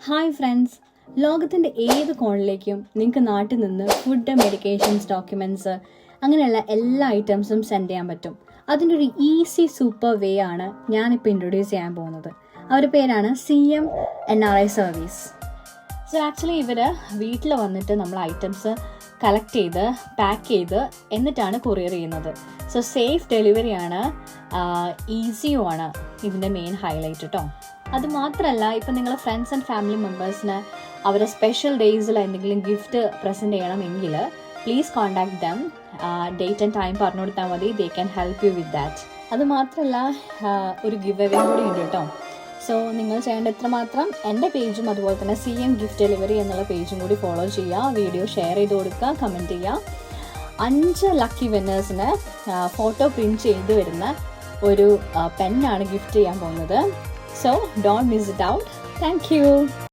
Hi friends, ലോകത്തിൻ്റെ ഏത് കോണിലേക്കും നിങ്ങൾക്ക് നാട്ടിൽ നിന്ന് ഫുഡ്, മെഡിക്കേഷൻസ്, ഡോക്യുമെൻറ്റ്സ് അങ്ങനെയുള്ള എല്ലാ ഐറ്റംസും സെൻഡ് ചെയ്യാൻ പറ്റും. അതിൻ്റെ ഒരു ഈസി സൂപ്പർ വേ ആണ് ഞാനിപ്പോൾ ഇൻട്രൊഡ്യൂസ് ചെയ്യാൻ പോകുന്നത്. അവരുടെ പേരാണ് CM NRI service. So actually ഇവർ വീട്ടിൽ വന്നിട്ട് നമ്മൾ ഐറ്റംസ് കളക്ട് ചെയ്ത് പാക്ക് ചെയ്ത് എന്നിട്ടാണ് കൊറിയർ ചെയ്യുന്നത്. സോ സേഫ് ഡെലിവറിയാണ്, ഈസിയുമാണ് ഇതിൻ്റെ മെയിൻ ഹൈലൈറ്റ് കേട്ടോ. അതുമാത്രമല്ല, ഇപ്പം നിങ്ങൾ ഫ്രണ്ട്സ് ആൻഡ് ഫാമിലി മെമ്പേഴ്സിന് അവരുടെ സ്പെഷ്യൽ ഡേയ്സിൽ എന്തെങ്കിലും ഗിഫ്റ്റ് പ്രസൻറ്റ് ചെയ്യണമെങ്കിൽ please contact dum. Date and time പറഞ്ഞു കൊടുത്താൽ മതി, they can help you with that. അതുമാത്രമല്ല, ഒരു ഗിവ് അവേ കൂടി ഉണ്ട് കേട്ടോ. സോ നിങ്ങൾ ചെയ്യേണ്ട എത്രമാത്രം എൻ്റെ പേജും അതുപോലെ തന്നെ CM ഗിഫ്റ്റ് ഡെലിവറി എന്നുള്ള പേജും കൂടി ഫോളോ ചെയ്യുക, വീഡിയോ ഷെയർ ചെയ്ത് കൊടുക്കുക, കമൻറ്റ് ചെയ്യുക. 5 ലക്കി വിന്നേഴ്സിന് ഫോട്ടോ പ്രിൻറ്റ് ചെയ്ത് വരുന്ന ഒരു പെന്നാണ് ഗിഫ്റ്റ് ചെയ്യാൻ പോകുന്നത്. So don't miss it out. Thank you.